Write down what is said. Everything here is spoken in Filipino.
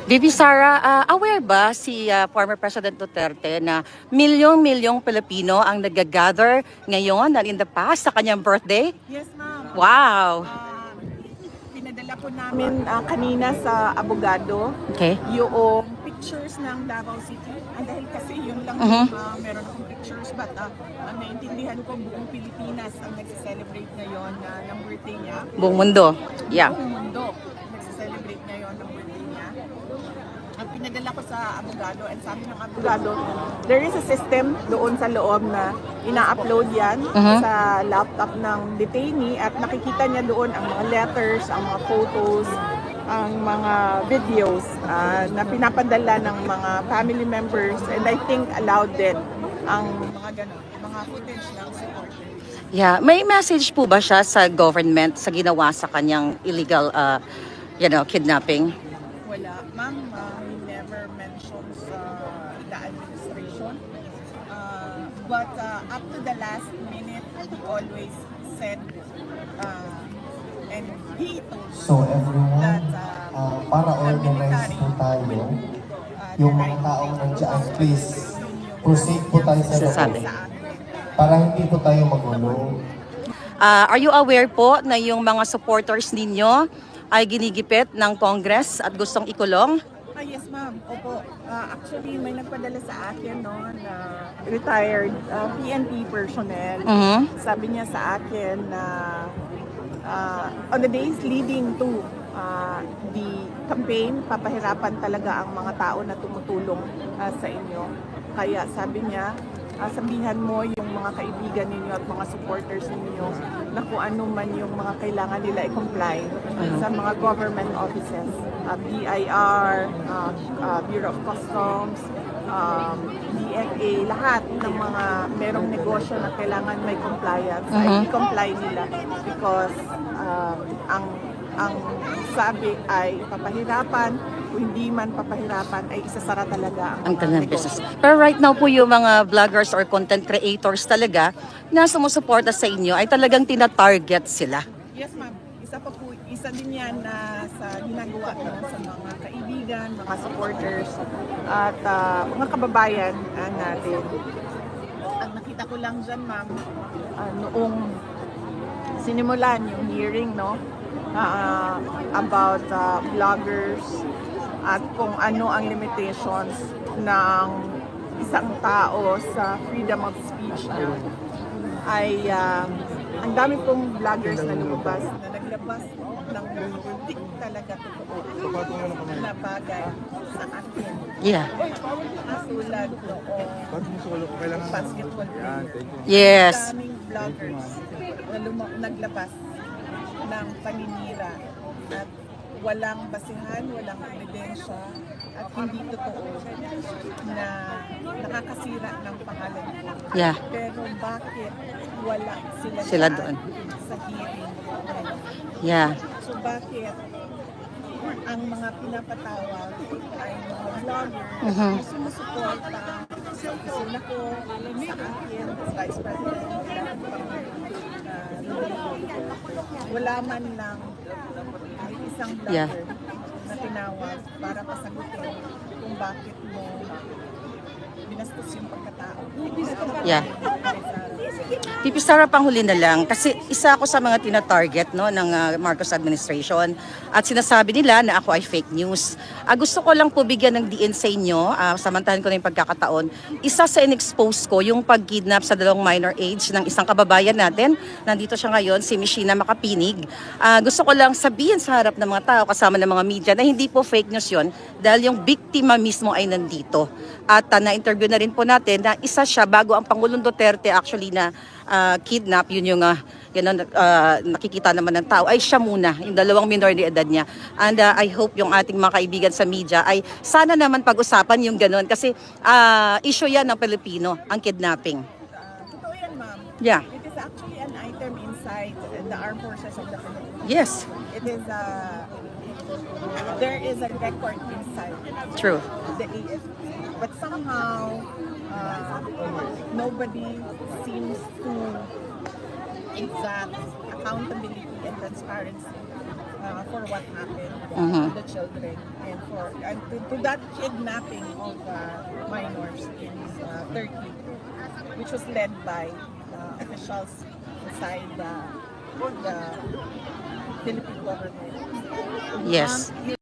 VP Sara, aware ba si former President Duterte na milyong-milyong Pilipino ang nag-gather ngayon and in the past sa kanyang birthday? Yes, ma'am. Wow! Pinadala po namin kanina sa abogado Okay. yung pictures ng Davao City. Dahil kasi yun lang meron akong pictures but naintindihan ko buong Pilipinas ang nagse-celebrate ngayon ng birthday niya. Buong mundo. Yeah. Buong mundo nagse-celebrate ngayon ng birthday niya. Ang pinadala ko sa abogado and sabi ng abogado, there is a system doon sa loob na ina-upload yan sa laptop ng detainee at nakikita niya doon ang mga letters, ang mga photos, ang mga videos na pinapadala ng mga family members and I think allowed din ang mga ganun, mga footage ng supporters. Yeah. May message po ba siya sa government sa ginawa sa kanyang illegal kidnapping? Wala. Ma'am, he never mentions the administration. But up to the last minute, he always said and he told So everyone, that para the organize military po tayo, will yung mga taong nandiyan, please, proceed po tayo sa Sasabi. loob. Para hindi po tayo magulo. Are you aware po na yung mga supporters ninyo ay ginigipit ng Congress at gustong ikulong? Yes, ma'am. Opo. Actually, may nagpadala sa akin no, na retired PNP personnel. Sabi niya sa akin na on the days leading to the campaign, papahirapan talaga ang mga tao na tumutulong sa inyo. Kaya sabi niya, sabihan mo yung mga kaibigan ninyo at mga supporters ninyo na kung ano man yung mga kailangan nila i-comply sa mga government offices, BIR, Bureau of Customs, DFA, lahat ng mga merong negosyo na kailangan may compliance, ay i-comply nila because ang sabi ay papahirapan, kung hindi man papahirapan ay isasara talaga Ang mga kanilang negosyo. business. Pero right now po yung mga vloggers or content creators talaga na sumusuporta sa inyo ay talagang tina-target sila. Yes, ma'am. Isa din yan na sa ginagawa no, sa mga kaibigan, mga supporters at mga kababayan natin. Ang nakita ko lang dyan, ma'am, noong sinimulan yung hearing, no, about vloggers at kung ano ang limitations ng isang tao sa freedom of speech niya, ay ang dami pong vloggers na lumabas na naglabas ng hindi talaga totoo na bagay sa akin. Yeah. Katulad noong basketball player. Yes. Daming vloggers na naglabas ng paninira at walang basihan, walang ebidensya at hindi totoo na nakakasira ng pangalan ko. Yeah. Pero bakit wala Sila doon. sa hearing? Yeah. So bakit ang mga pinapatawag ay mga vloggers na sumusuporta sa opisina ko, sa akin, as Vice President, wala man lang ay isang vlogger Yeah. na tinawag para pasagutin kung bakit mo binastos yung pagkatao. Yeah. VP Sara, panghuli na lang kasi isa ako sa mga tina-target no ng Marcos administration at sinasabi nila na ako ay fake news. Gusto ko lang po bigyan ng diin sa inyo, samantahan ko na yung pagkakataon. Isa sa in-expose ko yung pag-kidnap sa dalawang minor age ng isang kababayan natin. Nandito siya ngayon, si Mishina Makapinig. Gusto ko lang sabihin sa harap ng mga tao kasama ng mga media na hindi po fake news yon dahil yung biktima mismo ay nandito. At na-interview na rin po natin na isa siya bago ang Pangulong Duterte actually na kidnap, yun yung nakikita naman ng tao, ay siya muna, yung dalawang minor de edad niya. And I hope yung ating mga kaibigan sa media ay sana naman pag-usapan yung ganun kasi issue yan ng Pilipino, ang kidnapping. Totoo yan, ma'am. Yeah. It is actually an item inside the armed forces of the Philippines. Yes, It is there is a record inside true. the AFP. But somehow, nobody seems to exact accountability and transparency for what happened Mhm. to the children and to that kidnapping of minors in Turkey, which was led by officials inside the Philippine government. Yes.